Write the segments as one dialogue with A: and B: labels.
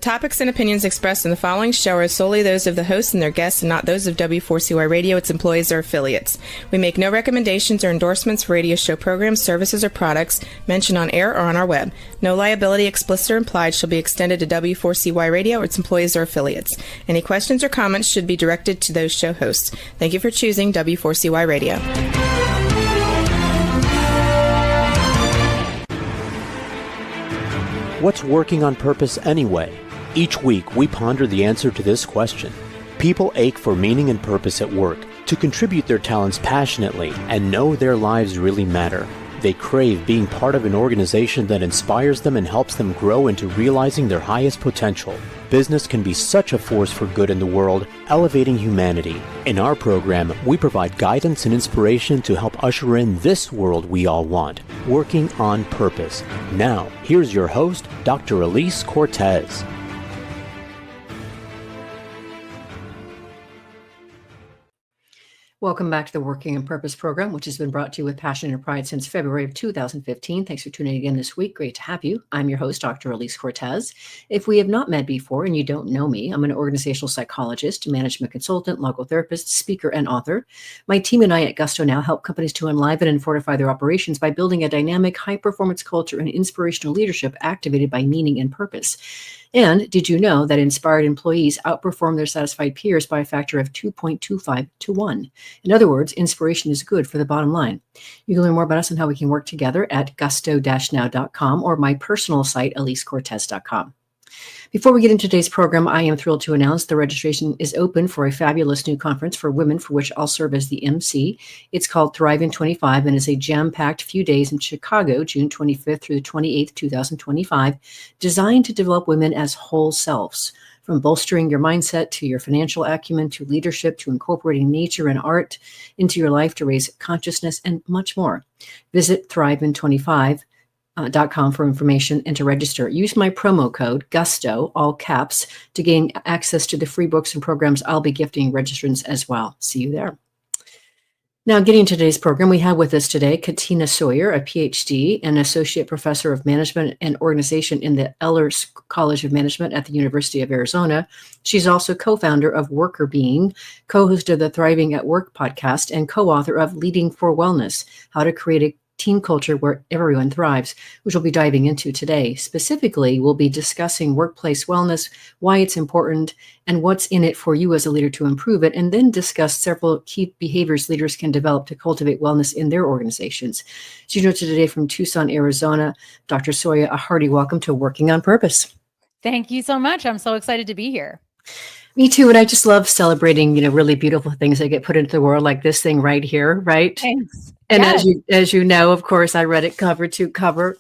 A: topics and opinions expressed in the following show are solely those of the hosts and their guests and not those of W4CY Radio, its employees, or affiliates. We make no recommendations or endorsements for radio show programs, services, or products mentioned on air or on our web. No liability, explicit or implied, shall be extended to W4CY Radio or its employees or affiliates. Any questions or comments should be directed to those show hosts. Thank you for choosing W4CY Radio.
B: What's working on purpose anyway? Each week, we ponder the answer to this question. People ache for meaning and purpose at work, to contribute their talents passionately and know their lives really matter. They crave being part of an organization that inspires them and helps them grow into realizing their highest potential. Business can be such a force for good in the world, elevating humanity. In our program, we provide guidance and inspiration to help usher in this world we all want, working on purpose. Now, here's your host, Dr. Elise Cortez.
C: Welcome back to the Working on Purpose program, which has been brought to you with passion and pride since February of 2015. Thanks for tuning in again this week. Great to have you. I'm your host, Dr. Elise Cortez. If we have not met before and you don't know me, I'm an organizational psychologist, management consultant, logotherapist, speaker, and author. My team and I at Gusto now help companies to enliven and fortify their operations by building a dynamic, high-performance culture and inspirational leadership activated by meaning and purpose. And did you know that inspired employees outperform their satisfied peers by a factor of 2.25 to 1? In other words, inspiration is good for the bottom line. You can learn more about us and how we can work together at gusto-now.com or my personal site, elisecortez.com. Before we get into today's program, I am thrilled to announce the registration is open for a fabulous new conference for women for which I'll serve as the MC. It's called Thrive in 25 and is a jam-packed few days in Chicago, June 25th through the 28th, 2025, designed to develop women as whole selves. From bolstering your mindset to your financial acumen to leadership to incorporating nature and art into your life to raise consciousness and much more. Visit thrivein25.com for information and to register. Use my promo code GUSTO, all caps, to gain access to the free books and programs I'll be gifting registrants as well. See you there. Now, getting to today's program, we have with us today Katina Sawyer, a PhD and Associate Professor of Management and Organization in the Eller College of Management at the University of Arizona. She's also co-founder of Worker Being, co-host of the Thriving at Work podcast, and co-author of Leading for Wellness, How to Create a Team Culture Where Everyone Thrives, which we'll be diving into today. Specifically, we'll be discussing workplace wellness, why it's important, and what's in it for you as a leader to improve it, and then discuss several key behaviors leaders can develop to cultivate wellness in their organizations. She joins us today from Tucson, Arizona. Dr. Sawyer, a hearty welcome to Working on Purpose.
D: Thank you so much. I'm so excited to be here.
C: Me too. And I just love celebrating, really beautiful things that get put into the world, like this thing right here, right?
D: Thanks.
C: And
D: yes.
C: as you know, of course, I read it cover to cover.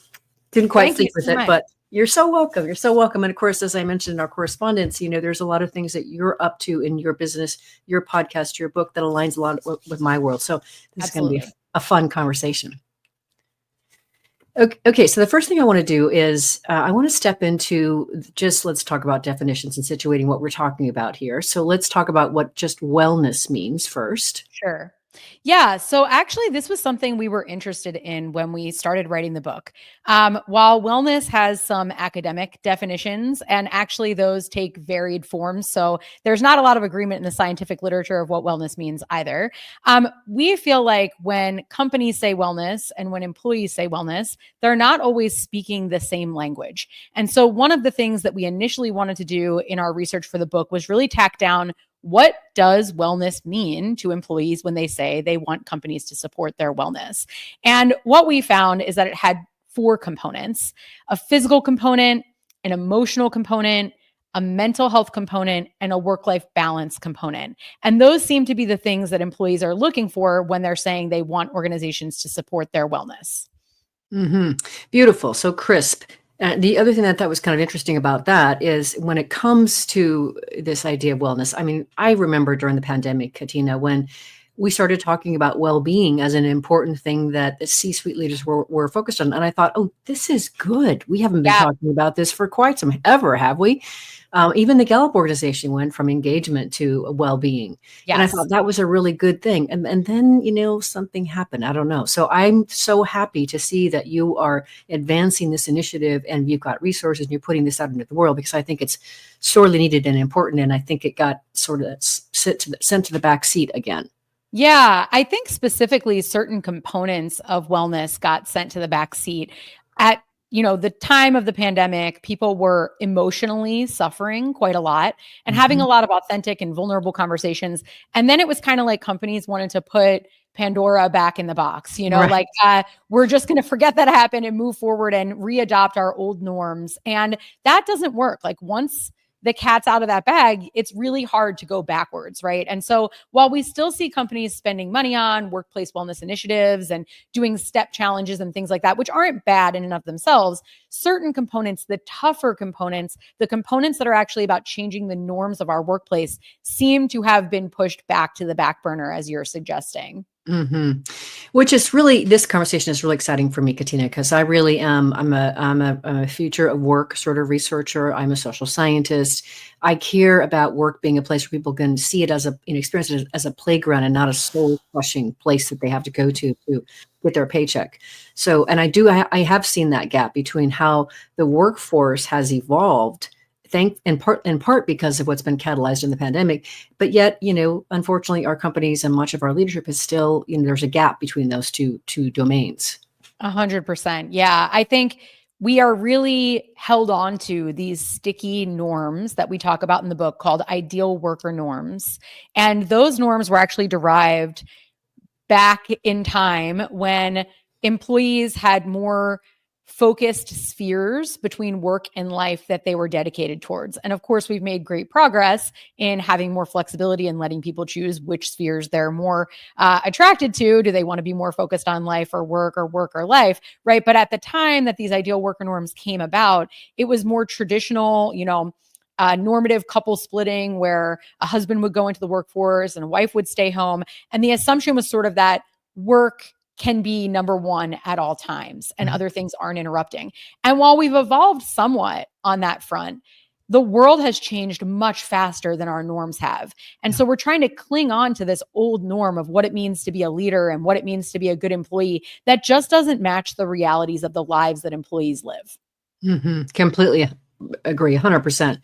C: Didn't quite sleep with it, but you're so welcome. You're so welcome. And of course, as I mentioned in our correspondence, there's a lot of things that you're up to in your business, your podcast, your book that aligns a lot with my world. So this
D: Absolutely.
C: is going to be a fun conversation. Okay, so the first thing I want to do is I want to step into let's talk about definitions and situating what we're talking about here. So let's talk about what just wellness means first.
D: Sure. Yeah. So actually, this was something we were interested in when we started writing the book. While wellness has some academic definitions, and actually those take varied forms, so there's not a lot of agreement in the scientific literature of what wellness means either. We feel like when companies say wellness and when employees say wellness, they're not always speaking the same language. And so one of the things that we initially wanted to do in our research for the book was really tack down what does wellness mean to employees when they say they want companies to support their wellness? And what we found is that it had 4 components: a physical component, an emotional component, a mental health component, and a work-life balance component. And those seem to be the things that employees are looking for when they're saying they want organizations to support their wellness.
C: Mm-hmm. Beautiful. So crisp. The other thing that I thought was kind of interesting about that is when it comes to this idea of wellness, I mean, I remember during the pandemic, Katina, when we started talking about well-being as an important thing that the C-suite leaders were focused on. And I thought, oh, this is good. We haven't been talking about this for quite some ever, have we? Even the Gallup organization went from engagement to well-being. And I thought that was a really good thing. And then, something happened. I don't know. So I'm so happy to see that you are advancing this initiative and you've got resources and you're putting this out into the world, because I think it's sorely needed and important. And I think it got sort of sent to the back seat again.
D: Yeah, I think specifically certain components of wellness got sent to the back seat. At the time of the pandemic, people were emotionally suffering quite a lot and having a lot of authentic and vulnerable conversations. And then it was kind of like companies wanted to put Pandora back in the box,
C: Right.
D: We're just going to forget that happened and move forward and readopt our old norms. And that doesn't work. Like, once the cat's out of that bag, it's really hard to go backwards, right? And so while we still see companies spending money on workplace wellness initiatives and doing step challenges and things like that, which aren't bad in and of themselves, certain components, the tougher components, the components that are actually about changing the norms of our workplace, seem to have been pushed back to the back burner, as you're suggesting.
C: Which is really, this conversation is really exciting for me, Katina, because I really am. I'm a future of work sort of researcher. I'm a social scientist. I care about work being a place where people can see it as experience it as a playground and not a soul crushing place that they have to go to get their paycheck. So, and I have seen that gap between how the workforce has evolved, in part because of what's been catalyzed in the pandemic, but yet, unfortunately, our companies and much of our leadership is still, there's a gap between those two domains.
D: 100%. Yeah, I think we are really held on to these sticky norms that we talk about in the book called ideal worker norms, and those norms were actually derived back in time when employees had more focused spheres between work and life that they were dedicated towards. And of course, we've made great progress in having more flexibility and letting people choose which spheres they're more attracted to. Do they want to be more focused on life or work or life, right? But at the time that these ideal worker norms came about, it was more traditional, normative couple splitting, where a husband would go into the workforce and a wife would stay home. And the assumption was sort of that work can be number one at all times and other things aren't interrupting. And while we've evolved somewhat on that front, the world has changed much faster than our norms have. And so we're trying to cling on to this old norm of what it means to be a leader and what it means to be a good employee that just doesn't match the realities of the lives that employees live.
C: Completely agree, 100%.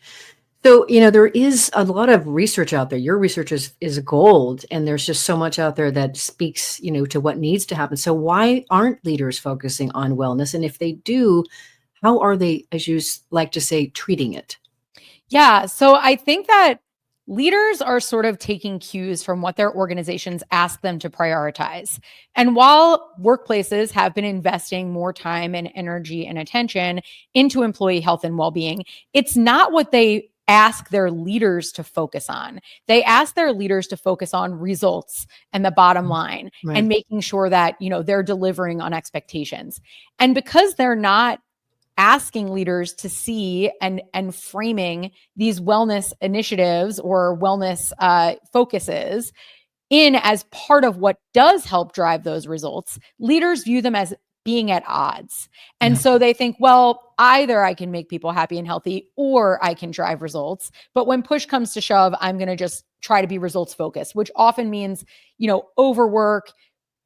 C: So, there is a lot of research out there. Your research is gold, and there's just so much out there that speaks, to what needs to happen. So why aren't leaders focusing on wellness? And if they do, how are they, as you like to say, treating it?
D: Yeah. So I think that leaders are sort of taking cues from what their organizations ask them to prioritize. And while workplaces have been investing more time and energy and attention into employee health and well-being, it's not what they ask their leaders to focus on. They ask their leaders to focus on results and the bottom line,
C: Right.
D: and making sure that, they're delivering on expectations. And because they're not asking leaders to see and framing these wellness initiatives or wellness focuses in as part of what does help drive those results, leaders view them as being at odds. And so they think, well, either I can make people happy and healthy or I can drive results. But when push comes to shove, I'm going to just try to be results focused, which often means, overwork,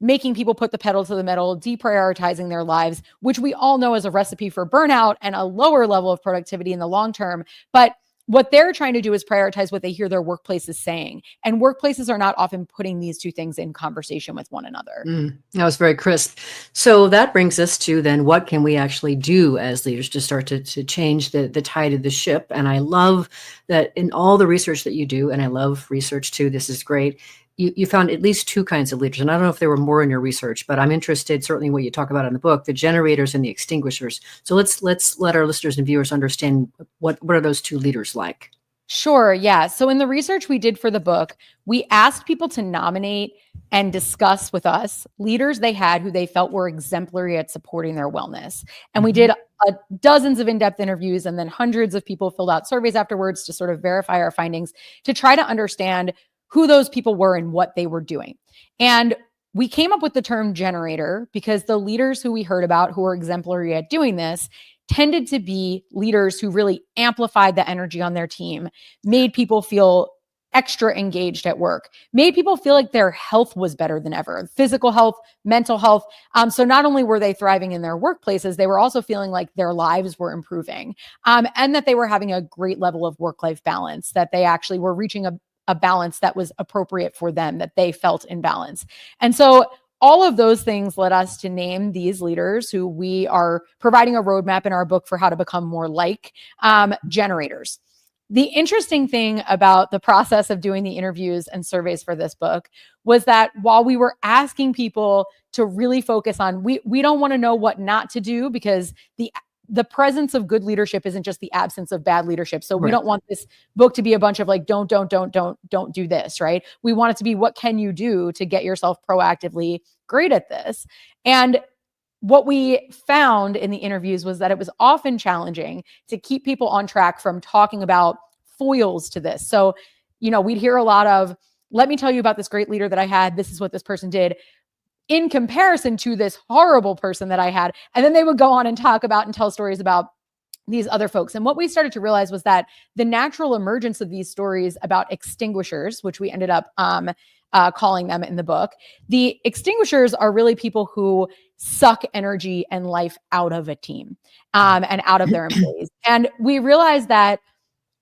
D: making people put the pedal to the metal, deprioritizing their lives, which we all know is a recipe for burnout and a lower level of productivity in the long term. But what they're trying to do is prioritize what they hear their workplace is saying. And workplaces are not often putting these two things in conversation with one another.
C: That was very crisp. So that brings us to then, what can we actually do as leaders to start to change the tide of the ship? And I love that in all the research that you do, and I love research too, this is great. You found at least two kinds of leaders. And I don't know if there were more in your research, but I'm interested, certainly what you talk about in the book, the generators and the extinguishers. So let's let our listeners and viewers understand what are those two leaders like.
D: Sure. Yeah. So in the research we did for the book, we asked people to nominate and discuss with us leaders they had who they felt were exemplary at supporting their wellness. And we did dozens of in-depth interviews, and then hundreds of people filled out surveys afterwards to sort of verify our findings, to try to understand who those people were and what they were doing. And we came up with the term generator because the leaders who we heard about who were exemplary at doing this tended to be leaders who really amplified the energy on their team, made people feel extra engaged at work, made people feel like their health was better than ever, physical health, mental health. So not only were they thriving in their workplaces, they were also feeling like their lives were improving, and that they were having a great level of work-life balance, that they actually were reaching a balance that was appropriate for them, that they felt in balance. And so all of those things led us to name these leaders, who we are providing a roadmap in our book for how to become more like, generators. The interesting thing about the process of doing the interviews and surveys for this book was that while we were asking people to really focus on, we don't want to know what not to do, because the presence of good leadership isn't just the absence of bad leadership. So we don't want this book to be a bunch of like, don't do this, right? We want it to be, what can you do to get yourself proactively great at this? And what we found in the interviews was that it was often challenging to keep people on track from talking about foils to this. So, we'd hear a lot of, let me tell you about this great leader that I had. This is what this person did in comparison to this horrible person that I had. And then they would go on and talk about and tell stories about these other folks. And what we started to realize was that the natural emergence of these stories about extinguishers, which we ended up calling them in the book, the extinguishers are really people who suck energy and life out of a team, and out of their employees. And we realized that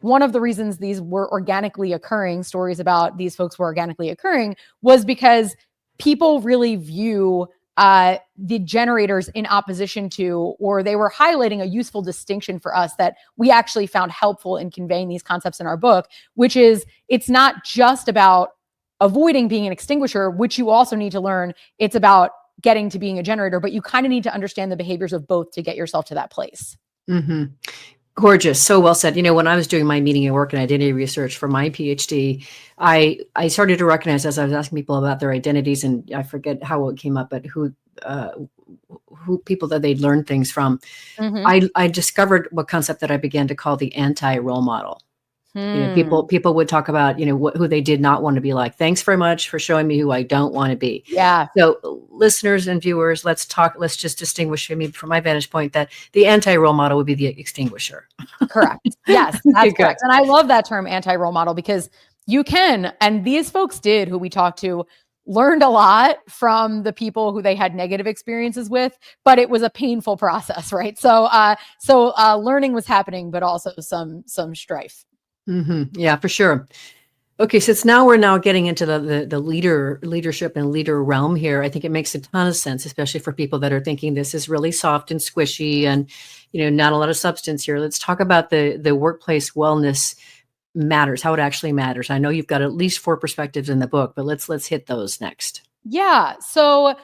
D: one of the reasons these were organically occurring, stories about these folks were organically occurring, was because people really view the generators in opposition to, or they were highlighting a useful distinction for us that we actually found helpful in conveying these concepts in our book, which is, it's not just about avoiding being an extinguisher, which you also need to learn. It's about getting to being a generator, but you kind of need to understand the behaviors of both to get yourself to that place.
C: Mm-hmm. Gorgeous. So well said. When I was doing my meaning and work and identity research for my PhD, I started to recognize, as I was asking people about their identities, and I forget how it came up, but who people that they'd learned things from, I discovered what concept that I began to call the anti-role model. People would talk about, who they did not want to be like. Thanks very much for showing me who I don't want to be.
D: Yeah.
C: So listeners and viewers, let's just distinguish, from my vantage point, that the anti-role model would be the extinguisher.
D: Correct. Yes, that's correct. And I love that term, anti-role model, because you can, and these folks did, who we talked to, learned a lot from the people who they had negative experiences with, but it was a painful process, right? So learning was happening, but also some strife.
C: Mm-hmm. Yeah, for sure. Okay, so we're now getting into the leadership and leader realm here. I think it makes a ton of sense, especially for people that are thinking this is really soft and squishy and, not a lot of substance here. Let's talk about the workplace wellness matters, how it actually matters. I know you've got at least 4 perspectives in the book, but let's hit those next.
D: Yeah. So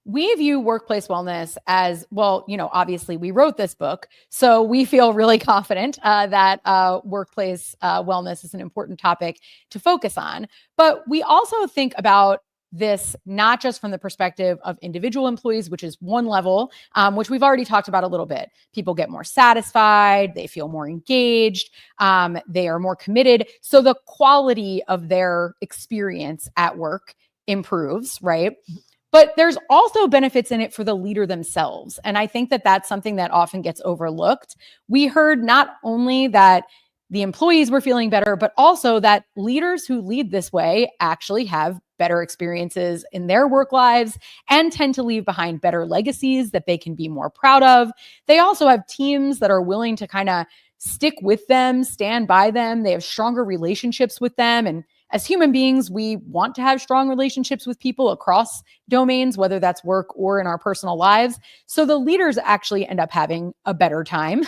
D: we view workplace wellness as, well, obviously we wrote this book, so we feel really confident that workplace wellness is an important topic to focus on. But we also think about this not just from the perspective of individual employees, which is one level, which we've already talked about a little bit. People get more satisfied, they feel more engaged, they are more committed. So the quality of their experience at work improves, right? But there's also benefits in it for the leader themselves. And I think that that's something that often gets overlooked. We heard not only that the employees were feeling better, but also that leaders who lead this way actually have better experiences in their work lives and tend to leave behind better legacies that they can be more proud of. They also have teams that are willing to kind of stick with them, stand by them. They have stronger relationships with them. And as human beings, we want to have strong relationships with people across domains, whether that's work or in our personal lives. So the leaders actually end up having a better time.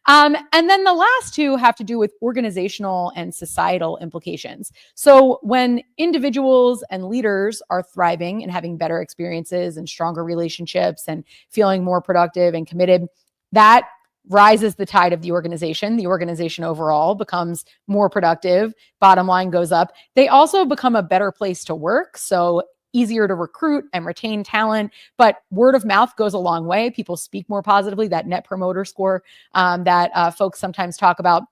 D: And then the last 2 have to do with organizational and societal implications. So when individuals and leaders are thriving and having better experiences and stronger relationships and feeling more productive and committed, that rises the tide of the organization. The organization overall becomes more productive. Bottom line goes up. They also become a better place to work. So easier to recruit and retain talent, but word of mouth goes a long way. People speak more positively, that net promoter score that folks sometimes talk about.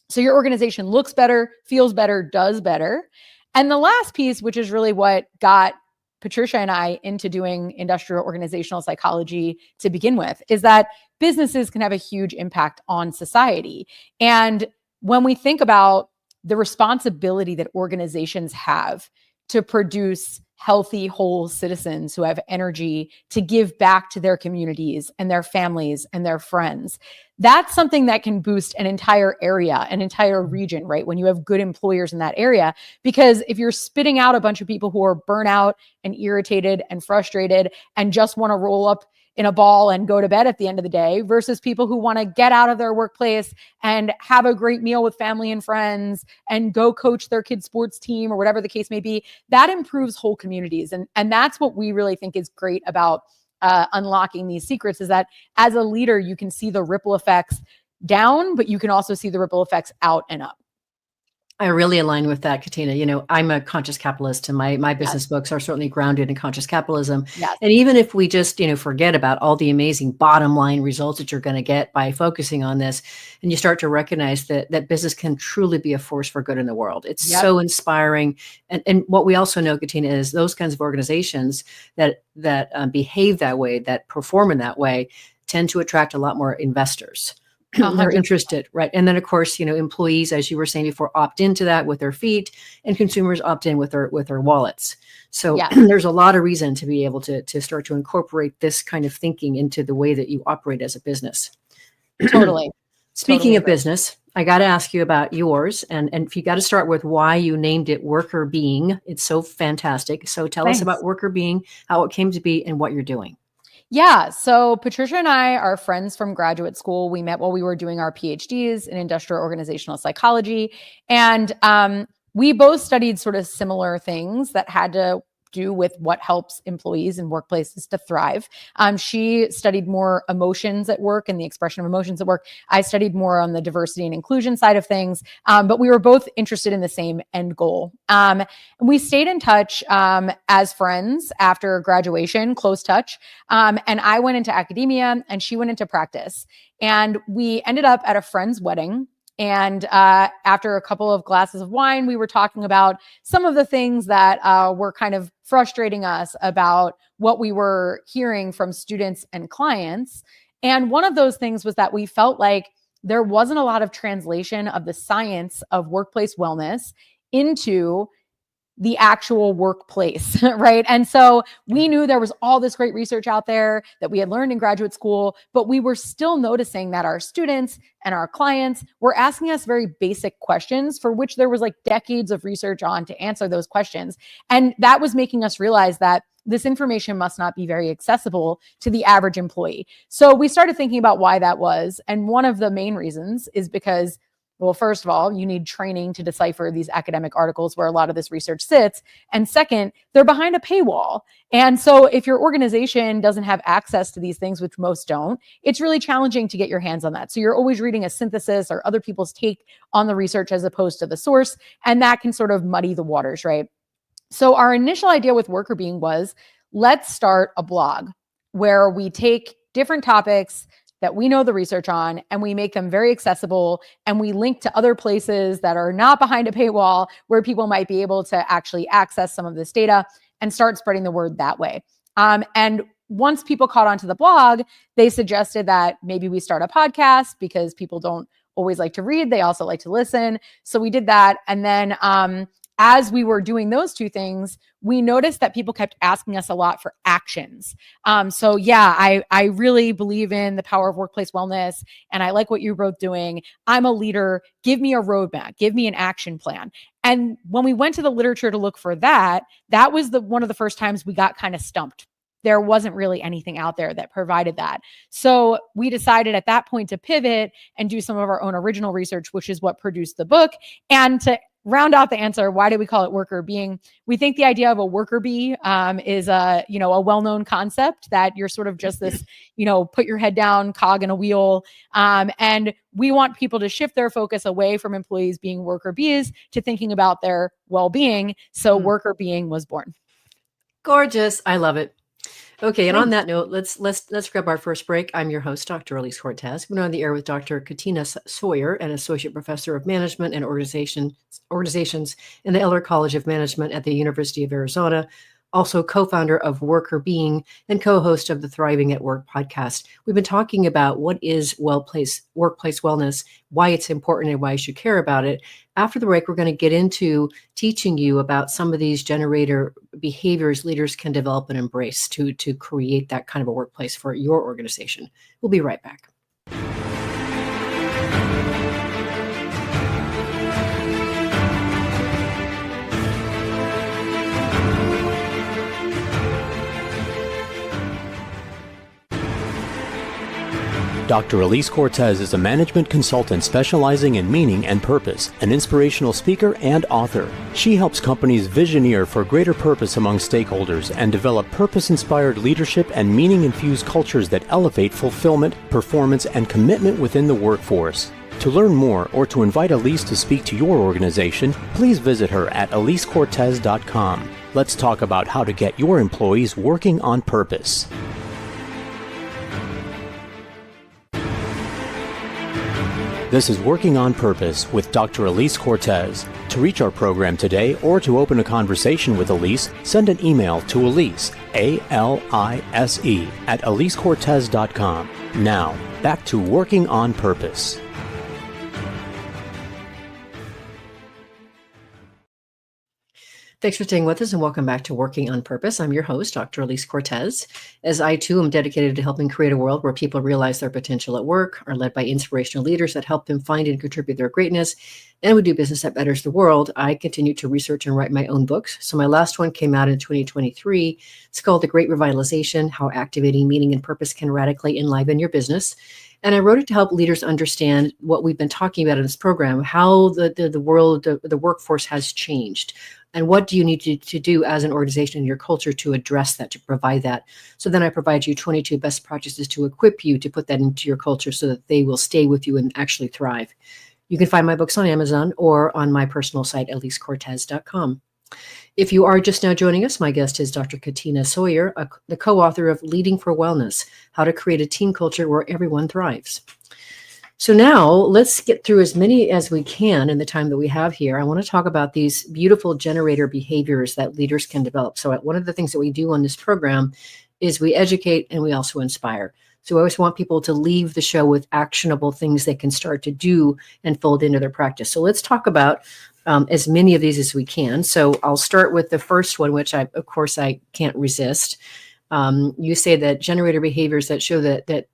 D: So your organization looks better, feels better, does better. And the last piece, which is really what got Patricia and I into doing industrial organizational psychology to begin with, is that businesses can have a huge impact on society. And when we think about the responsibility that organizations have to produce healthy, whole citizens who have energy to give back to their communities and their families and their friends, that's something that can boost an entire area, an entire region, right? When you have good employers in that area, because if you're spitting out a bunch of people who are burnt out and irritated and frustrated and just want to roll up in a ball and go to bed at the end of the day versus people who want to get out of their workplace and have a great meal with family and friends and go coach their kids' sports team or whatever the case may be, that improves whole communities. And that's what we really think is great about unlocking these secrets, is that as a leader, you can see the ripple effects down, but you can also see the ripple effects out and up.
C: I really align with that, Katina. I'm a conscious capitalist, and my business books are certainly grounded in conscious capitalism.
D: Yes.
C: And even if we just, forget about all the amazing bottom line results that you're going to get by focusing on this, and you start to recognize that business can truly be a force for good in the world. It's so inspiring. And what we also know, Katina, is those kinds of organizations that behave that way, that perform in that way, tend to attract a lot more investors. They're interested, right? And then, of course, employees, as you were saying before, opt into that with their feet, and consumers opt in with their wallets. So there's a lot of reason to be able to start to incorporate this kind of thinking into the way that you operate as a business.
D: Totally.
C: Speaking of business, I got to ask you about yours, and if you got to start with why you named it Worker Being. It's so fantastic. So tell us about Worker Being, how it came to be, and what you're doing.
D: Yeah. So Patricia and I are friends from graduate school. We met while we were doing our PhDs in industrial organizational psychology. And we both studied sort of similar things that had to do with what helps employees and workplaces to thrive. She studied more emotions at work and the expression of emotions at work. I studied more on the diversity and inclusion side of things, but we were both interested in the same end goal. We stayed in touch as friends after graduation, close touch. And I went into academia and she went into practice. And we ended up at a friend's wedding. And after a couple of glasses of wine, we were talking about some of the things that were kind of frustrating us about what we were hearing from students and clients. And one of those things was that we felt like there wasn't a lot of translation of the science of workplace wellness into the actual workplace, right? And so we knew there was all this great research out there that we had learned in graduate school, but we were still noticing that our students and our clients were asking us very basic questions for which there was like decades of research on to answer those questions. And that was making us realize that this information must not be very accessible to the average employee. So we started thinking about why that was. And one of the main reasons is because, well, first of all, you need training to decipher these academic articles where a lot of this research sits. And second, they're behind a paywall. And so if your organization doesn't have access to these things, which most don't, it's really challenging to get your hands on that. So you're always reading a synthesis or other people's take on the research as opposed to the source. And that can sort of muddy the waters, right? So our initial idea with Worker Being was, let's start a blog where we take different topics that we know the research on, and we make them very accessible, and we link to other places that are not behind a paywall where people might be able to actually access some of this data and start spreading the word that way. And once people caught on to the blog, they suggested that maybe we start a podcast because people don't always like to read. They also like to listen. So we did that. And then as we were doing those two things, we noticed that people kept asking us a lot for actions. So yeah, I really believe in the power of workplace wellness, and I like what you're both doing. I'm a leader. Give me a roadmap. Give me an action plan. And when we went to the literature to look for that, that was one of the first times we got kind of stumped. There wasn't really anything out there that provided that. So we decided at that point to pivot and do some of our own original research, which is what produced the book. And to round out the answer, why do we call it Worker Being? We think the idea of a worker bee is a well-known concept that you're sort of just this, put your head down, cog in a wheel. And we want people to shift their focus away from employees being worker bees to thinking about their well-being. So Worker Being was born.
C: Gorgeous. I love it. Okay, and on that note, let's grab our first break. I'm your host, Dr. Elise Cortez. We're on the air with Dr. Katina Sawyer, an associate professor of management and organizations in the Eller College of Management at the University of Arizona, also co-founder of Worker Being and co-host of the Thriving at Work podcast. We've been talking about what is workplace wellness, why it's important and why you should care about it. After the break, we're going to get into teaching you about some of these generator behaviors leaders can develop and embrace to create that kind of a workplace for your organization. We'll be right back.
B: Dr. Elise Cortez is a management consultant specializing in meaning and purpose, an inspirational speaker and author. She helps companies visioneer for greater purpose among stakeholders and develop purpose-inspired leadership and meaning-infused cultures that elevate fulfillment, performance, and commitment within the workforce. To learn more or to invite Elise to speak to your organization, please visit her at elisecortez.com. Let's talk about how to get your employees working on purpose. This is Working on Purpose with Dr. Elise Cortez. To reach our program today or to open a conversation with Elise, send an email to Elise, A-L-I-S-E, at elisecortez.com. Now, back to Working on Purpose.
C: Thanks for staying with us and welcome back to Working on Purpose. I'm your host, Dr. Elise Cortez. As I too am dedicated to helping create a world where people realize their potential at work, are led by inspirational leaders that help them find and contribute their greatness, and we do business that betters the world, I continue to research and write my own books. So my last one came out in 2023. It's called The Great Revitalization: How Activating Meaning and Purpose Can Radically Enliven Your Business. And I wrote it to help leaders understand what we've been talking about in this program, how the world, the workforce has changed. And what do you need to do as an organization in your culture to address that, to provide that? So then I provide you 22 best practices to equip you to put that into your culture so that they will stay with you and actually thrive. You can find my books on Amazon or on my personal site, elisecortez.com. If you are just now joining us, my guest is Dr. Katina Sawyer, the co-author of Leading for Wellness: How to Create a Team Culture Where Everyone Thrives. So now let's get through as many as we can in the time that we have here. I want to talk about these beautiful generator behaviors that leaders can develop. So one of the things that we do on this program is we educate and we also inspire. So I always want people to leave the show with actionable things they can start to do and fold into their practice. So let's talk about as many of these as we can. So I'll start with the first one, which I can't resist. You say that generator behaviors that show that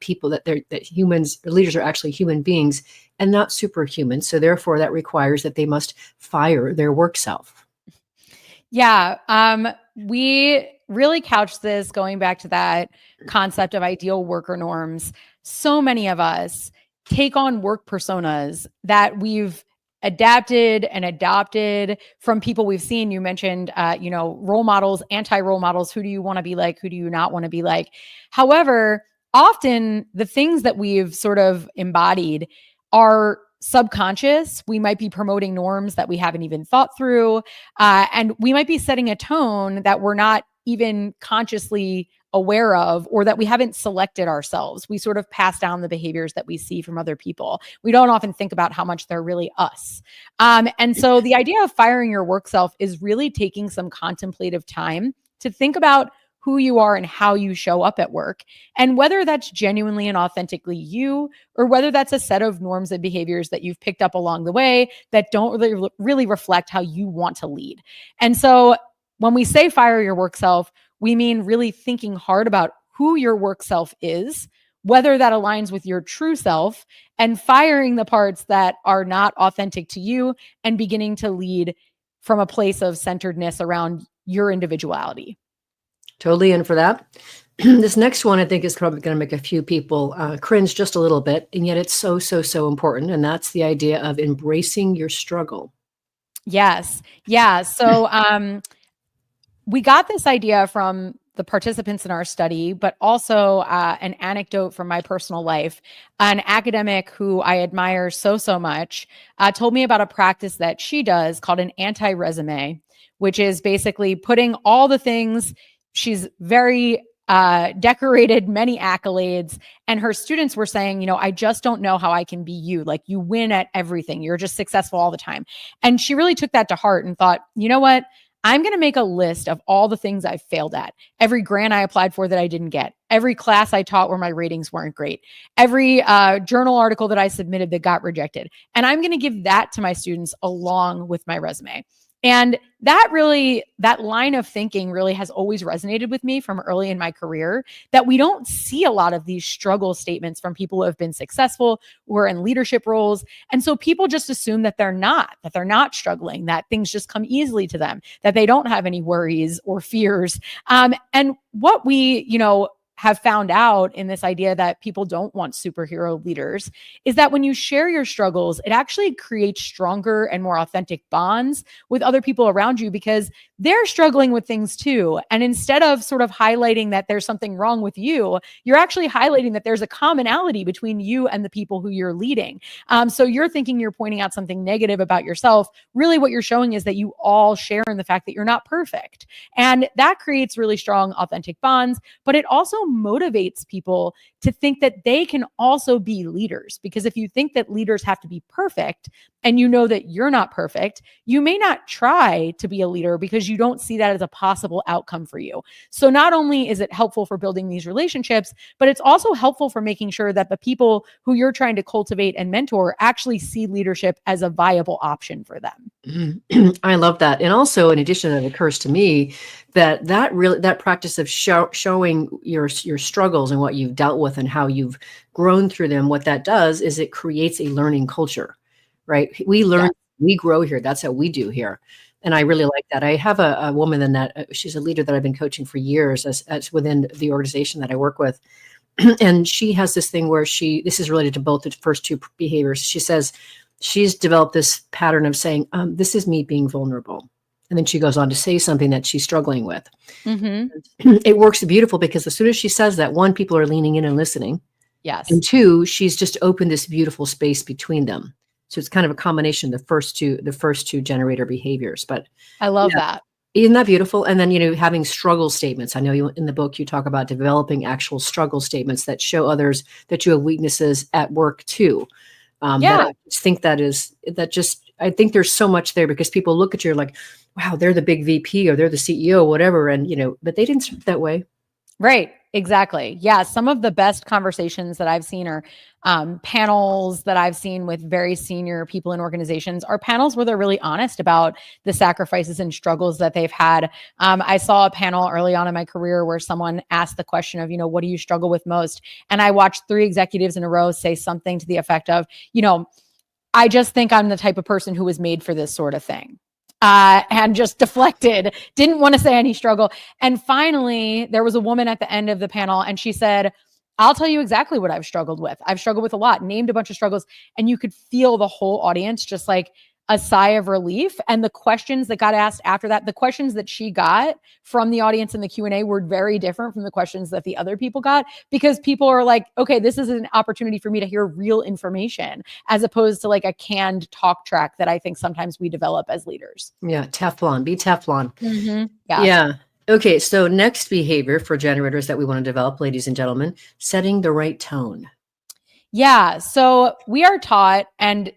C: humans, leaders are actually human beings and not superhuman. So therefore, that requires that they must fire their work self.
D: Yeah. We really couch this going back to that concept of ideal worker norms. So many of us take on work personas that we've adapted and adopted from people we've seen. You mentioned, role models, anti-role models. Who do you want to be like? Who do you not want to be like? However, often the things that we've sort of embodied are subconscious. We might be promoting norms that we haven't even thought through. And we might be setting a tone that we're not even consciously aware of, or that we haven't selected ourselves. We sort of pass down the behaviors that we see from other people. We don't often think about how much they're really us. And so the idea of firing your work self is really taking some contemplative time to think about who you are and how you show up at work, and whether that's genuinely and authentically you, or whether that's a set of norms and behaviors that you've picked up along the way that don't really reflect how you want to lead. And so when we say fire your work self, we mean really thinking hard about who your work self is, whether that aligns with your true self, and firing the parts that are not authentic to you and beginning to lead from a place of centeredness around your individuality.
C: Totally in for that. This next one, I think, is probably going to make a few people cringe just a little bit, and yet it's so important. And that's the idea of embracing your struggle.
D: Yes. Yeah. So we got this idea from the participants in our study, but also an anecdote from my personal life. An academic who I admire so much told me about a practice that she does called an anti-resume, which is basically putting all the things. She's very decorated many accolades. And her students were saying, I just don't know how I can be you. Like, you win at everything. You're just successful all the time. And she really took that to heart and thought, you know what? I'm going to make a list of all the things I've failed at. Every grant I applied for that I didn't get. Every class I taught where my ratings weren't great. Every journal article that I submitted that got rejected. And I'm going to give that to my students along with my resume. And that line of thinking really has always resonated with me from early in my career, that we don't see a lot of these struggle statements from people who have been successful, who are in leadership roles. And so people just assume that they're not struggling, that things just come easily to them, that they don't have any worries or fears. And what we, have found out in this idea that people don't want superhero leaders is that when you share your struggles, it actually creates stronger and more authentic bonds with other people around you, because they're struggling with things too. And instead of sort of highlighting that there's something wrong with you, you're actually highlighting that there's a commonality between you and the people who you're leading. So you're thinking you're pointing out something negative about yourself. Really what you're showing is that you all share in the fact that you're not perfect. And that creates really strong, authentic bonds, but it also motivates people to think that they can also be leaders. Because if you think that leaders have to be perfect and you know that you're not perfect, you may not try to be a leader because you don't see that as a possible outcome for you. So not only is it helpful for building these relationships, but it's also helpful for making sure that the people who you're trying to cultivate and mentor actually see leadership as a viable option for them.
C: I love that. And also, in addition, it occurs to me that practice of showing your struggles and what you've dealt with and how you've grown through them, what that does is it creates a learning culture, right? We learn, we grow here. That's how we do here. And I really like that. I have a woman in that she's a leader that I've been coaching for years as within the organization that I work with. And she has this thing where this is related to both the first two behaviors. She says she's developed this pattern of saying, this is me being vulnerable. And then she goes on to say something that she's struggling with. Mm-hmm. It works beautiful because as soon as she says that, one, people are leaning in and listening.
D: Yes.
C: And two, she's just opened this beautiful space between them. So it's kind of a combination of the first two generator behaviors. But
D: I love that.
C: Isn't that beautiful? And then, having struggle statements. I know in the book, you talk about developing actual struggle statements that show others that you have weaknesses at work too. I think I think there's so much there because people look at you like, wow, they're the big VP or they're the CEO, whatever. And, but they didn't start that way.
D: Right. Exactly. Yeah. Some of the best conversations that I've seen are panels that I've seen with very senior people in organizations are panels where they're really honest about the sacrifices and struggles that they've had. I saw a panel early on in my career where someone asked the question of, what do you struggle with most? And I watched 3 executives in a row say something to the effect of, I just think I'm the type of person who was made for this sort of thing. And just deflected, didn't want to say any struggle. And finally, there was a woman at the end of the panel and she said, I'll tell you exactly what I've struggled with. I've struggled with a lot, named a bunch of struggles. And you could feel the whole audience just like a sigh of relief. And the questions that got asked after that, the questions that she got from the audience in the Q&A were very different from the questions that the other people got, because people are like, okay, this is an opportunity for me to hear real information as opposed to like a canned talk track that I think sometimes we develop as leaders.
C: Yeah. Teflon, be Teflon.
D: Mm-hmm.
C: Yeah. Okay. So next behavior for generators that we want to develop, ladies and gentlemen, setting the right tone.
D: Yeah. So we are taught, and,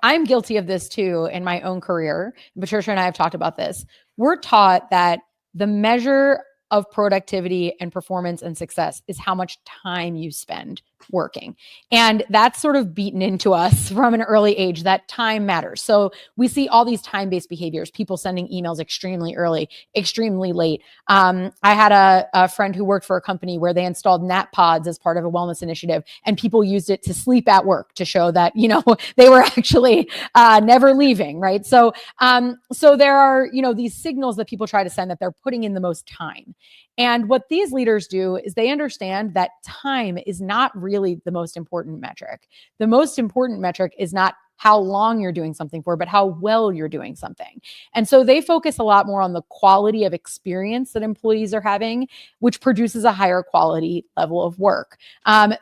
D: I'm guilty of this too in my own career. Patricia and I have talked about this. We're taught that the measure of productivity and performance and success is how much time you spend working. And that's sort of beaten into us from an early age that time matters. So we see all these time-based behaviors, people sending emails extremely early, extremely late. I had a friend who worked for a company where they installed nap pods as part of a wellness initiative, and people used it to sleep at work to show that, they were actually never leaving, right? So there are, these signals that people try to send that they're putting in the most time. And what these leaders do is they understand that time is not really the most important metric. The most important metric is not how long you're doing something for, but how well you're doing something. And so they focus a lot more on the quality of experience that employees are having, which produces a higher quality level of work.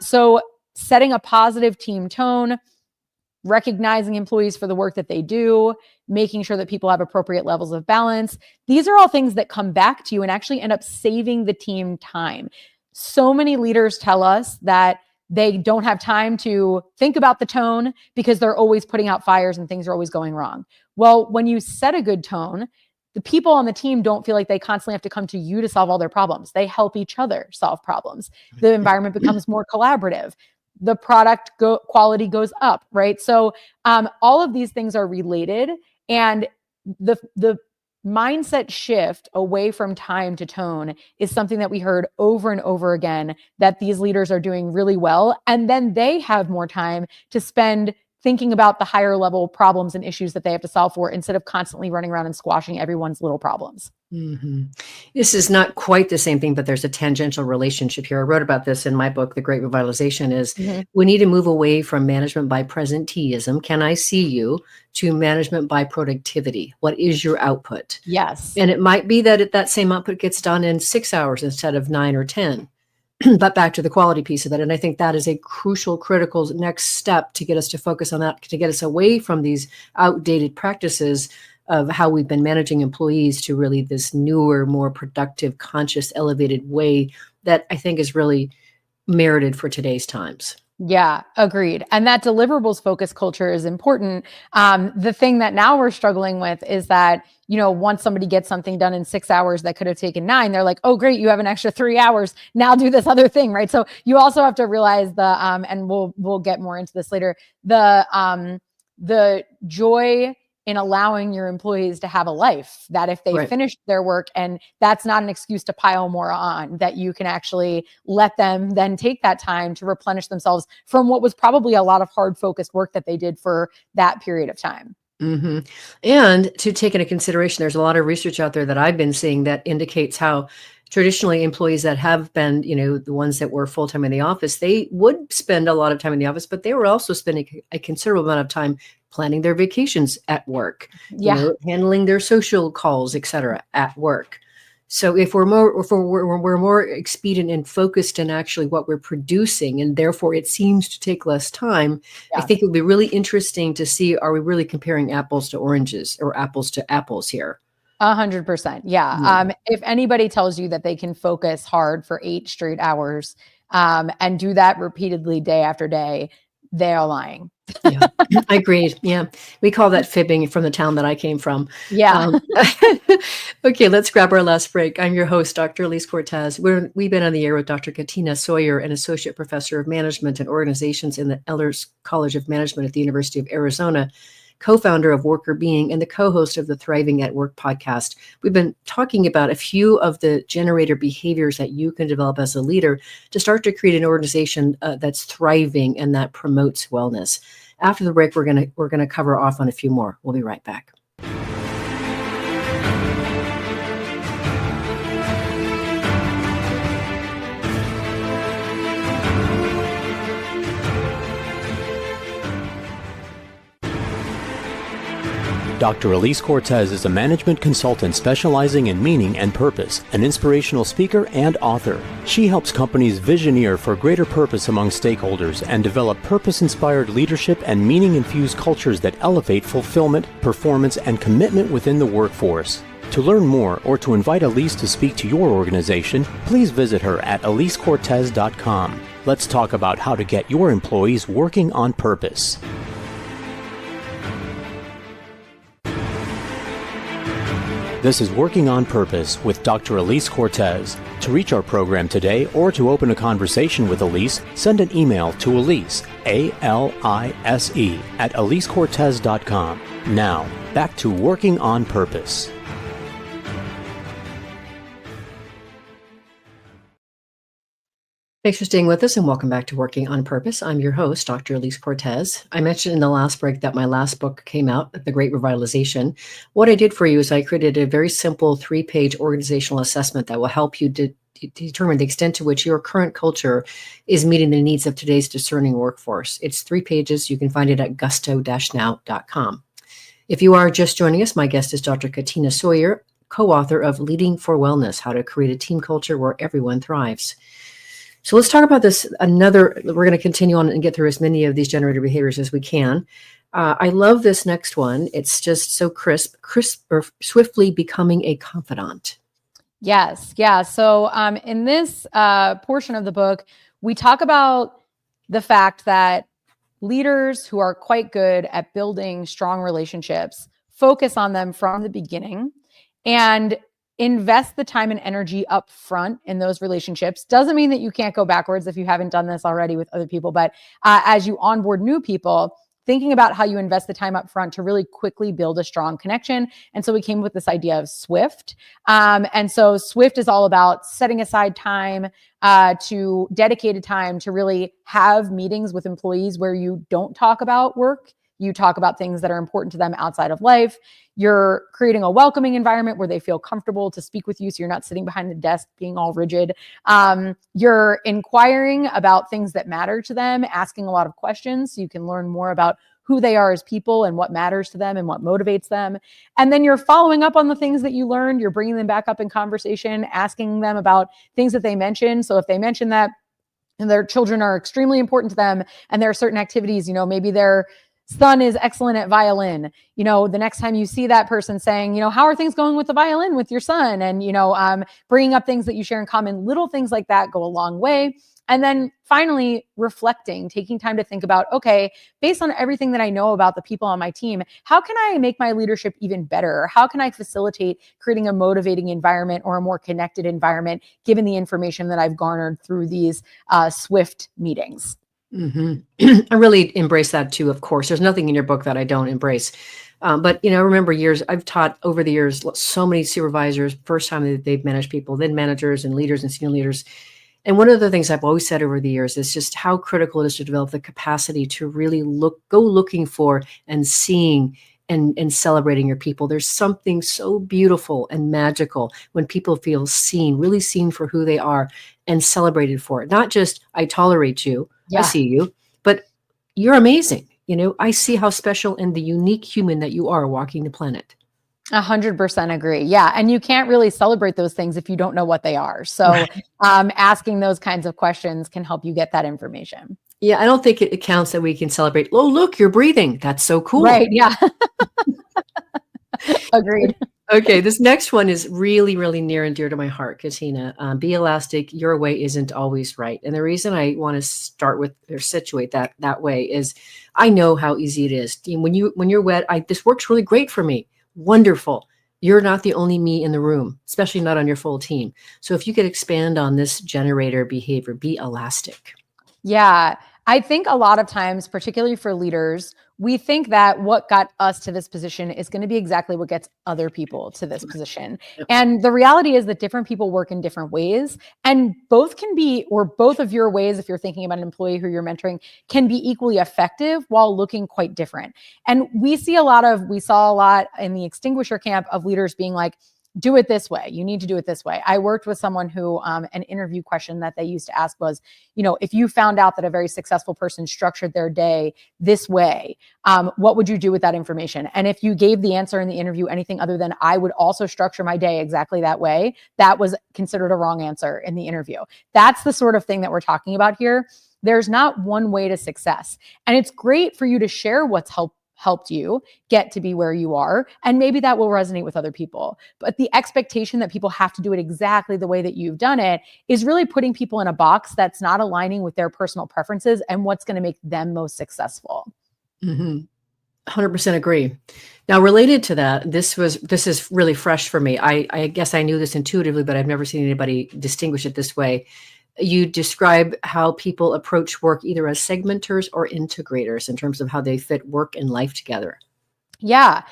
D: So setting a positive team tone, recognizing employees for the work that they do, making sure that people have appropriate levels of balance. These are all things that come back to you and actually end up saving the team time. So many leaders tell us that they don't have time to think about the tone because they're always putting out fires and things are always going wrong. Well, when you set a good tone, the people on the team don't feel like they constantly have to come to you to solve all their problems. They help each other solve problems. The environment becomes more collaborative. The product quality goes up, right? So all of these things are related, and the mindset shift away from time to tone is something that we heard over and over again that these leaders are doing really well. And then they have more time to spend thinking about the higher level problems and issues that they have to solve for instead of constantly running around and squashing everyone's little problems.
C: Mm-hmm. This is not quite the same thing, but there's a tangential relationship here. I wrote about this in my book, The Great Revitalization, is we need to move away from management by presenteeism. Can I see you? To management by productivity. What is your output?
D: Yes.
C: And it might be that that same output gets done in 6 hours instead of 9 or 10. But back to the quality piece of it. And I think that is a crucial, critical next step to get us to focus on that, to get us away from these outdated practices of how we've been managing employees to really this newer, more productive, conscious, elevated way that I think is really merited for today's times.
D: Yeah, agreed. And that deliverables focused culture is important. The thing that now we're struggling with is that, once somebody gets something done in 6 hours that could have taken 9, they're like, oh, great, you have an extra 3 hours. Now do this other thing, right? So you also have to realize and we'll get more into this later, the joy in allowing your employees to have a life, that if they finish their work, and that's not an excuse to pile more on, that you can actually let them then take that time to replenish themselves from what was probably a lot of hard focused work that they did for that period of time.
C: Mm-hmm. And to take into consideration, there's a lot of research out there that I've been seeing that indicates how traditionally employees that have been, the ones that were full-time in the office, they would spend a lot of time in the office, but they were also spending a considerable amount of time planning their vacations at work, handling their social calls, et cetera, at work. So if we're more expedient and focused in actually what we're producing, and therefore it seems to take less time, I think it would be really interesting to see, are we really comparing apples to oranges or apples to apples here?
D: 100%. Yeah. If anybody tells you that they can focus hard for 8 straight hours and do that repeatedly day after day, they are lying.
C: Yeah, I agree. Yeah. We call that fibbing from the town that I came from.
D: Yeah.
C: Okay, let's grab our last break. I'm your host, Dr. Elise Cortez. We've been on the air with Dr. Katina Sawyer, an associate professor of management and organizations in the Ehlers College of Management at the University of Arizona, co-founder of Worker Being, and the co-host of the Thriving at Work podcast. We've been talking about a few of the generator behaviors that you can develop as a leader to start to create an organization that's thriving and that promotes wellness. After the break, we're gonna cover off on a few more. We'll be right back.
B: Dr. Elise Cortez is a management consultant specializing in meaning and purpose, an inspirational speaker and author. She helps companies visioneer for greater purpose among stakeholders and develop purpose-inspired leadership and meaning-infused cultures that elevate fulfillment, performance, and commitment within the workforce. To learn more or to invite Elise to speak to your organization, please visit her at elisecortez.com. Let's talk about how to get your employees working on purpose. This is Working on Purpose with Dr. Elise Cortez. To reach our program today or to open a conversation with Elise, send an email to Elise, A-L-I-S-E, at elisecortez.com. Now, back to Working on Purpose.
C: Thanks for staying with us and welcome back to Working on Purpose. I'm your host, Dr. Elise Cortez. I mentioned in the last break that my last book came out, The Great Revitalization. What I did for you is I created a very simple 3-page organizational assessment that will help you determine the extent to which your current culture is meeting the needs of today's discerning workforce. It's 3 pages. You can find it at gusto-now.com. If you are just joining us, my guest is Dr. Katina Sawyer, co-author of Leading for Wellness, How to Create a Team Culture Where Everyone Thrives. So let's talk about this. We're going to continue on and get through as many of these generator behaviors as we can. I love this next one. It's just so crisp, or swiftly becoming a confidant.
D: Yes. Yeah. So in this portion of the book, we talk about the fact that leaders who are quite good at building strong relationships focus on them from the beginning and invest the time and energy up front in those relationships. Doesn't mean that you can't go backwards if you haven't done this already with other people, but as you onboard new people, thinking about how you invest the time up front to really quickly build a strong connection. And so we came with this idea of SWIFT. And so SWIFT is all about setting aside time, to dedicated time to really have meetings with employees where you don't talk about work. You talk about things that are important to them outside of life. You're creating a welcoming environment where they feel comfortable to speak with you. So you're not sitting behind the desk being all rigid. You're inquiring about things that matter to them, asking a lot of questions so you can learn more about who they are as people and what matters to them and what motivates them. And then you're following up on the things that you learned. You're bringing them back up in conversation, asking them about things that they mentioned. So if they mention that and their children are extremely important to them and there are certain activities, maybe their son is excellent at violin, the next time you see that person saying, how are things going with the violin with your son? And, bringing up things that you share in common, little things like that go a long way. And then finally, reflecting, taking time to think about, okay, based on everything that I know about the people on my team, how can I make my leadership even better? How can I facilitate creating a motivating environment or a more connected environment, given the information that I've garnered through these SWIFT meetings?
C: Mm-hmm. I really embrace that too, of course. There's nothing in your book that I don't embrace. But, I remember I've taught over the years, so many supervisors, first time that they've managed people, then managers and leaders and senior leaders. And one of the things I've always said over the years is just how critical it is to develop the capacity to really go looking for and seeing and celebrating your people. There's something so beautiful and magical when people feel seen, really seen for who they are and celebrated for it. Not just, I tolerate you, I see you, but you're amazing. I see how special and the unique human that you are walking the planet.
D: 100% agree. Yeah. And you can't really celebrate those things if you don't know what they are. So asking those kinds of questions can help you get that information.
C: Yeah. I don't think it counts that we can celebrate. Oh, look, you're breathing. That's so cool.
D: Right. Yeah. Agreed.
C: Okay. This next one is really, really near and dear to my heart, Katina. Be elastic. Your way isn't always right. And the reason I want to start with or situate that way is I know how easy it is. When you're wet, this works really great for me. Wonderful. You're not the only me in the room, especially not on your full team. So if you could expand on this generator behavior, be elastic.
D: Yeah. I think a lot of times, particularly for leaders, we think that what got us to this position is going to be exactly what gets other people to this position. And the reality is that different people work in different ways, and both of your ways, if you're thinking about an employee who you're mentoring, can be equally effective while looking quite different. And we saw a lot in the Extinguisher camp of leaders being like, do it this way. You need to do it this way. I worked with someone who an interview question that they used to ask was, if you found out that a very successful person structured their day this way, what would you do with that information? And if you gave the answer in the interview anything other than I would also structure my day exactly that way, that was considered a wrong answer in the interview. That's the sort of thing that we're talking about here. There's not one way to success. And it's great for you to share what's helped you get to be where you are. And maybe that will resonate with other people. But the expectation that people have to do it exactly the way that you've done it is really putting people in a box that's not aligning with their personal preferences and what's going to make them most successful.
C: 100% agree. Now, related to that, this is really fresh for me. I guess I knew this intuitively, but I've never seen anybody distinguish it this way. You describe how people approach work either as segmenters or integrators in terms of how they fit work and life together.
D: Yeah.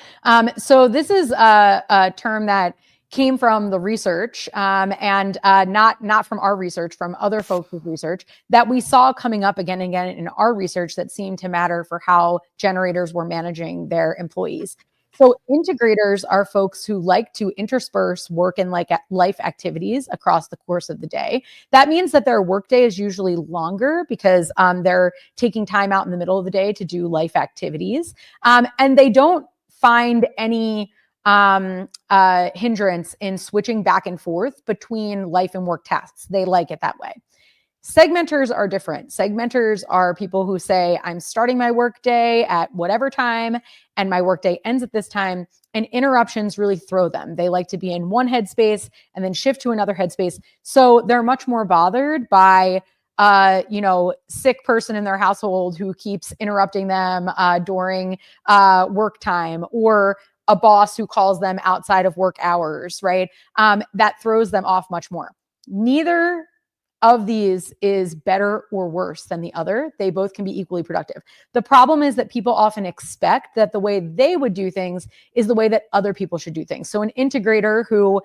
D: So this is a term that came from the research and not from our research, from other folks' research that we saw coming up again and again in our research that seemed to matter for how generators were managing their employees. So integrators are folks who like to intersperse work and life activities across the course of the day. That means that their workday is usually longer because they're taking time out in the middle of the day to do life activities. And they don't find any hindrance in switching back and forth between life and work tasks. They like it that way. Segmenters are different. Segmenters are people who say, I'm starting my workday at whatever time and my workday ends at this time, and interruptions really throw them. They like to be in one headspace and then shift to another headspace. So they're much more bothered by sick person in their household who keeps interrupting them during work time, or a boss who calls them outside of work hours, right? That throws them off much more. Neither of these is better or worse than the other. They both can be equally productive. The problem is that people often expect that the way they would do things is the way that other people should do things. So an integrator who,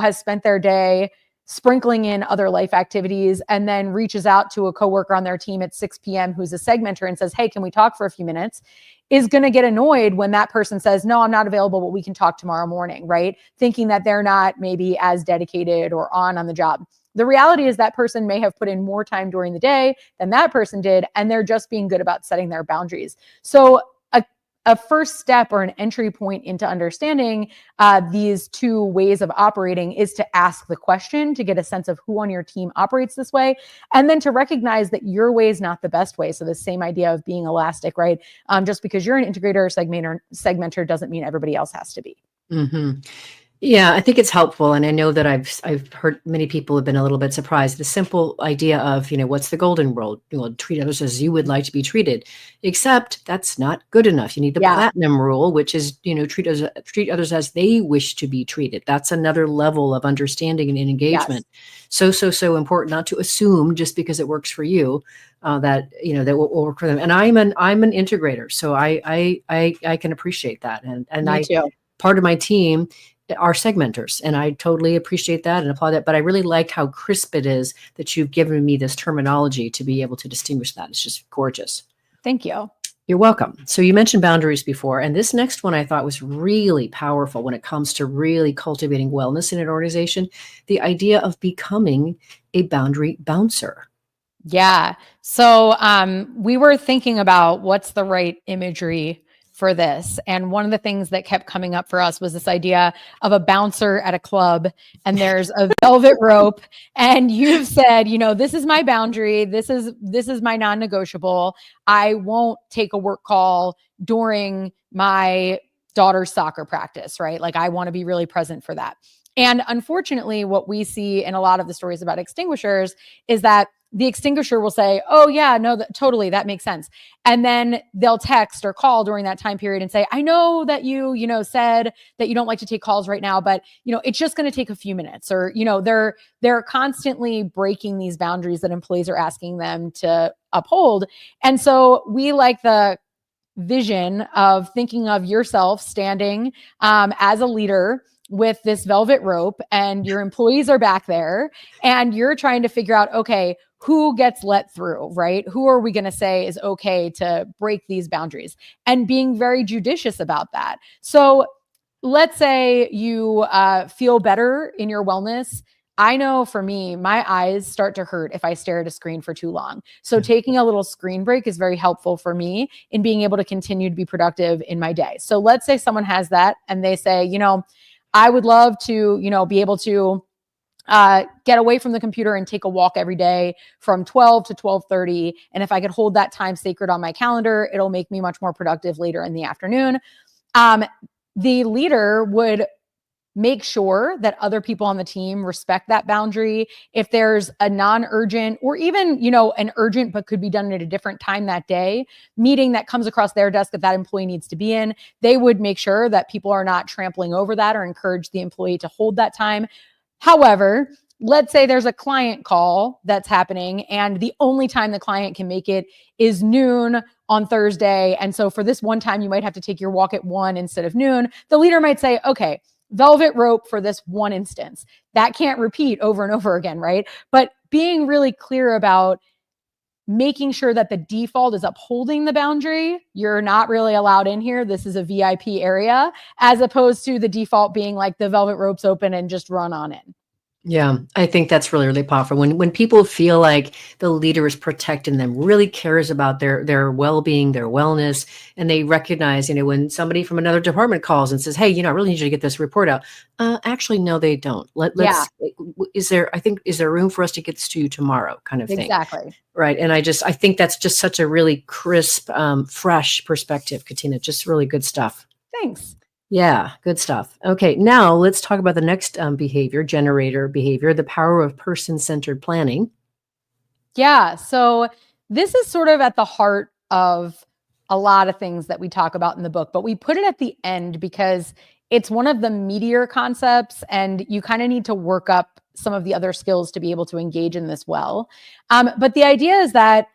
D: has spent their day sprinkling in other life activities and then reaches out to a coworker on their team at 6 p.m. who's a segmenter and says, hey, can we talk for a few minutes? Is going to get annoyed when that person says, no, I'm not available, but we can talk tomorrow morning, right? Thinking that they're not maybe as dedicated or on the job. The reality is that person may have put in more time during the day than that person did, and they're just being good about setting their boundaries. So a first step or an entry point into understanding these two ways of operating is to ask the question, to get a sense of who on your team operates this way, and then to recognize that your way is not the best way. So the same idea of being elastic, right? Just because you're an integrator or segmenter doesn't mean everybody else has to be.
C: Mm-hmm. Yeah, I think it's helpful. And I know that I've heard many people have been a little bit surprised. The simple idea of, what's the golden rule? Treat others as you would like to be treated, except that's not good enough. You need the platinum rule, which is, treat others as they wish to be treated. That's another level of understanding and engagement. Yes. So important not to assume just because it works for you, that will work for them. And I'm an integrator. So I can appreciate that. And
D: Me too.
C: Part of my team are segmenters, and I totally appreciate that and applaud that. But I really liked how crisp it is that you've given me this terminology to be able to distinguish that. It's just gorgeous.
D: Thank you.
C: You're welcome. So you mentioned boundaries before, and this next one I thought was really powerful when it comes to really cultivating wellness in an organization, the idea of becoming a boundary bouncer.
D: Yeah. So we were thinking about what's the right imagery for this. And one of the things that kept coming up for us was this idea of a bouncer at a club, and there's a velvet rope, and you've said, this is my boundary. This is my non-negotiable. I won't take a work call during my daughter's soccer practice, right? Like, I want to be really present for that. And unfortunately, what we see in a lot of the stories about extinguishers is that the extinguisher will say, oh yeah, no, totally, that makes sense. And then they'll text or call during that time period and say, I know that you said that you don't like to take calls right now, but it's just going to take a few minutes. Or, they're constantly breaking these boundaries that employees are asking them to uphold. And so we like the vision of thinking of yourself standing as a leader with this velvet rope, and your employees are back there, and you're trying to figure out, okay, who gets let through, right? Who are we going to say is okay to break these boundaries, and being very judicious about that. So let's say you feel better in your wellness. I know for me, my eyes start to hurt if I stare at a screen for too long. So taking a little screen break is very helpful for me in being able to continue to be productive in my day. So let's say someone has that and they say, I would love to, be able to get away from the computer and take a walk every day from 12 to 12:30. And if I could hold that time sacred on my calendar, it'll make me much more productive later in the afternoon. The leader would make sure that other people on the team respect that boundary. If there's a non-urgent or even, an urgent but could be done at a different time that day, meeting that comes across their desk that employee needs to be in, they would make sure that people are not trampling over that or encourage the employee to hold that time. However, let's say there's a client call that's happening and the only time the client can make it is noon on Thursday. And so for this one time, you might have to take your walk at 1 instead of noon. The leader might say, okay, velvet rope for this one instance. That can't repeat over and over again, right? But being really clear about making sure that the default is upholding the boundary. You're not really allowed in here. This is a VIP area, as opposed to the default being like the velvet rope's open and just run on in.
C: Yeah, I think that's really, really powerful. When people feel like the leader is protecting them, really cares about their well-being, their wellness, and they recognize, when somebody from another department calls and says, "Hey, I really need you to get this report out." Actually, no, they don't.
D: Yeah,
C: Is there room for us to get this to you tomorrow, kind of thing,
D: exactly.
C: right? And I think that's just such a really crisp, fresh perspective, Katina. Just really good stuff.
D: Thanks.
C: Yeah, good stuff. Okay, now let's talk about the next generator behavior, the power of person-centered planning.
D: Yeah. So this is sort of at the heart of a lot of things that we talk about in the book, but we put it at the end because it's one of the meatier concepts, and you kind of need to work up some of the other skills to be able to engage in this well. But the idea is that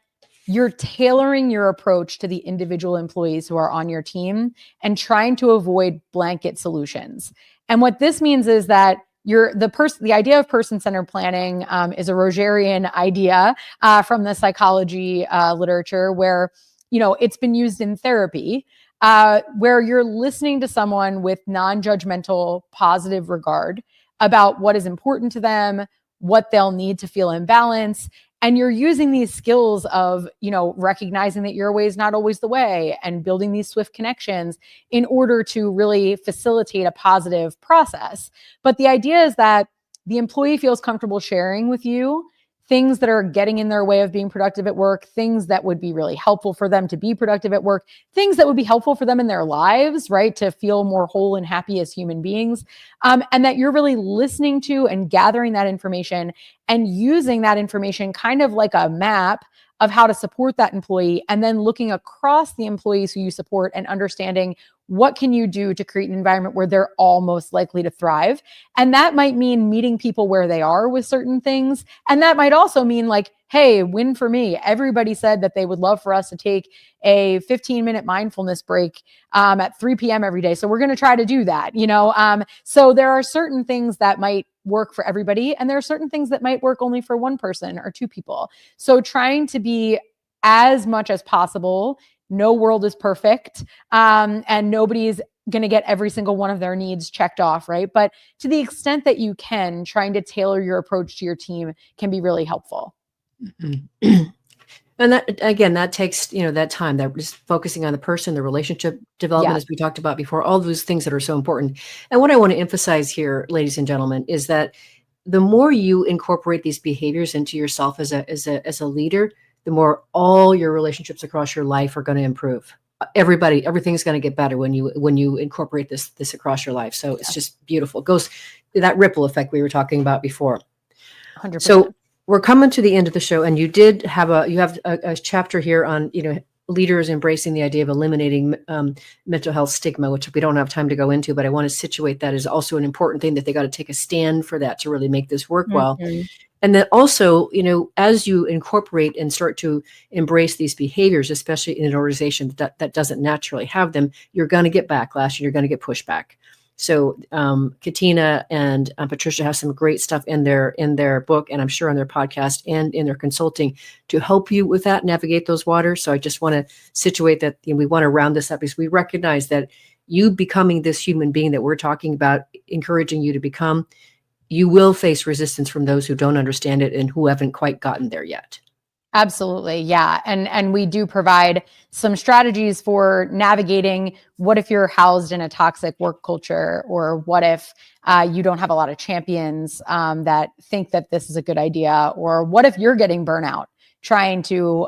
D: you're tailoring your approach to the individual employees who are on your team and trying to avoid blanket solutions. And what this means is that the idea of person-centered planning is a Rogerian idea from the psychology literature, where it's been used in therapy, where you're listening to someone with non-judgmental, positive regard about what is important to them, what they'll need to feel in balance. And you're using these skills of, recognizing that your way is not always the way, and building these swift connections in order to really facilitate a positive process. But the idea is that the employee feels comfortable sharing with you things that are getting in their way of being productive at work, things that would be really helpful for them to be productive at work, things that would be helpful for them in their lives, right, to feel more whole and happy as human beings, and that you're really listening to and gathering that information and using that information kind of like a map of how to support that employee, and then looking across the employees who you support and understanding what can you do to create an environment where they're all most likely to thrive. And that might mean meeting people where they are with certain things. And that might also mean like, hey, win for me. Everybody said that they would love for us to take a 15-minute mindfulness break at 3 p.m. every day. So we're going to try to do that, So there are certain things that might work for everybody, and there are certain things that might work only for one person or two people. So trying to be as much as possible, no world is perfect, and nobody's going to get every single one of their needs checked off, right? But to the extent that you can, trying to tailor your approach to your team can be really helpful.
C: Mm-hmm. And that, again, that takes, that time, that just focusing on the person, the relationship development, as we talked about before, all those things that are so important. And what I want to emphasize here, ladies and gentlemen, is that the more you incorporate these behaviors into yourself as a leader, the more all your relationships across your life are going to improve. Everything's going to get better when you incorporate this across your life. So it's just beautiful. It goes that ripple effect we were talking about before.
D: 100%.
C: So we're coming to the end of the show, and you have a chapter here on leaders embracing the idea of eliminating mental health stigma, which we don't have time to go into, but I want to situate that as also an important thing, that they got to take a stand for that to really make this work well. And then also, as you incorporate and start to embrace these behaviors, especially in an organization that doesn't naturally have them, you're going to get backlash and you're going to get pushback. So Katina and Patricia have some great stuff in their book, and I'm sure on their podcast and in their consulting, to help you with that, navigate those waters. So I just want to situate that, we want to round this up, because we recognize that you becoming this human being that we're talking about, encouraging you to become, you will face resistance from those who don't understand it and who haven't quite gotten there yet.
D: Absolutely. Yeah. And we do provide some strategies for navigating what if you're housed in a toxic work culture, or what if you don't have a lot of champions that think that this is a good idea, or what if you're getting burnout trying to,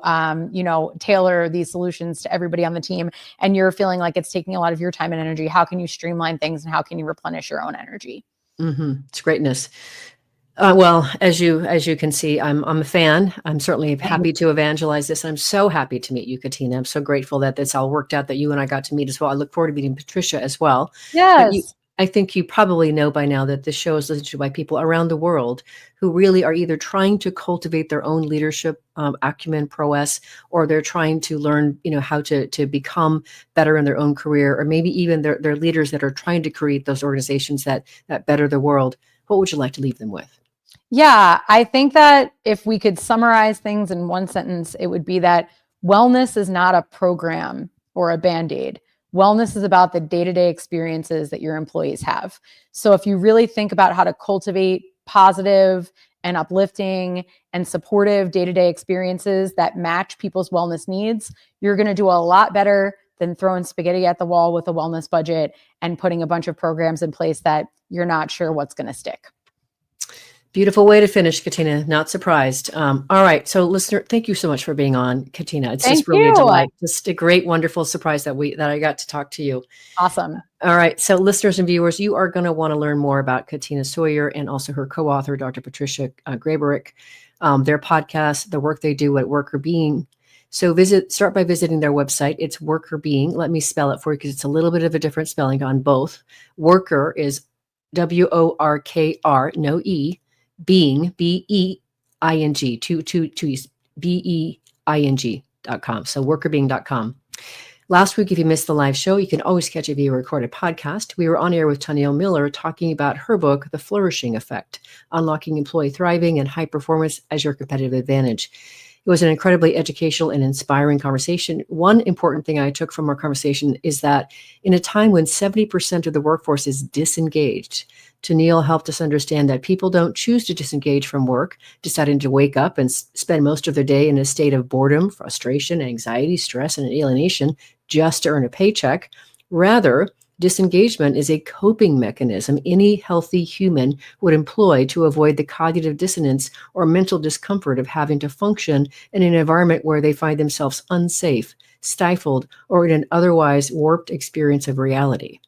D: tailor these solutions to everybody on the team, and you're feeling like it's taking a lot of your time and energy. How can you streamline things, and how can you replenish your own energy?
C: Mm-hmm. It's greatness. Well, as you can see, I'm a fan. I'm certainly happy to evangelize this. I'm so happy to meet you, Katina. I'm so grateful that this all worked out, that you and I got to meet as well. I look forward to meeting Patricia as well.
D: Yes.
C: I think you probably know by now that this show is listened to by people around the world who really are either trying to cultivate their own leadership acumen, prowess, or they're trying to learn, how to become better in their own career, or maybe even they're leaders that are trying to create those organizations that better the world. What would you like to leave them with?
D: Yeah, I think that if we could summarize things in one sentence, it would be that wellness is not a program or a Band-Aid. Wellness is about the day-to-day experiences that your employees have. So if you really think about how to cultivate positive and uplifting and supportive day-to-day experiences that match people's wellness needs, you're going to do a lot better than throwing spaghetti at the wall with a wellness budget and putting a bunch of programs in place that you're not sure what's going to stick.
C: Beautiful way to finish, Katina. Not surprised. All right. So listener, thank you so much for being on, Katina. It's just really a delight. Just a great, wonderful surprise that I got to talk to you.
D: Awesome.
C: All right. So listeners and viewers, you are going to want to learn more about Katina Sawyer and also her co-author, Dr. Patricia Grayberick, their podcast, the work they do at Worker Being. So start by visiting their website. It's Worker Being. Let me spell it for you because it's a little bit of a different spelling on both. Worker is WORKR, no E. Being, BEING, two E's, BEING.com. So workerbeing.com. Last week, if you missed the live show, you can always catch it via recorded podcast. We were on air with Tanielle Miller talking about her book, The Flourishing Effect, Unlocking Employee Thriving and High Performance as Your Competitive Advantage. It was an incredibly educational and inspiring conversation. One important thing I took from our conversation is that in a time when 70% of the workforce is disengaged, Tanielle helped us understand that people don't choose to disengage from work, deciding to wake up and spend most of their day in a state of boredom, frustration, anxiety, stress, and alienation just to earn a paycheck. Rather, disengagement is a coping mechanism any healthy human would employ to avoid the cognitive dissonance or mental discomfort of having to function in an environment where they find themselves unsafe, stifled, or in an otherwise warped experience of reality.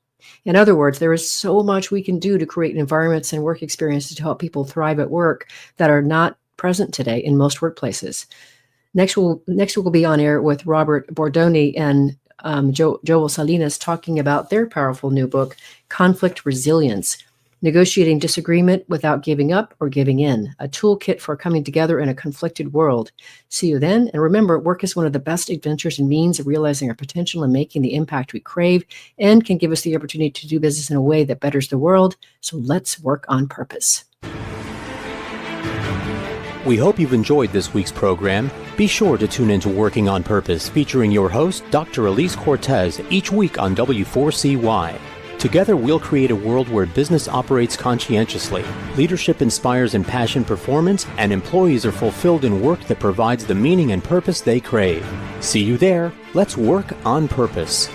C: In other words, there is so much we can do to create environments and work experiences to help people thrive at work that are not present today in most workplaces. Next we'll be on air with Robert Bordoni and Joel Salinas talking about their powerful new book, Conflict Resilience, Negotiating Disagreement Without Giving Up or Giving In, a toolkit for coming together in a conflicted world. See you then. And remember, work is one of the best adventures and means of realizing our potential and making the impact we crave and can give us the opportunity to do business in a way that betters the world. So let's work on purpose.
B: We hope you've enjoyed this week's program. Be sure to tune into Working on Purpose, featuring your host, Dr. Elise Cortez, each week on W4CY. Together, we'll create a world where business operates conscientiously, leadership inspires impassioned performance, and employees are fulfilled in work that provides the meaning and purpose they crave. See you there. Let's work on purpose.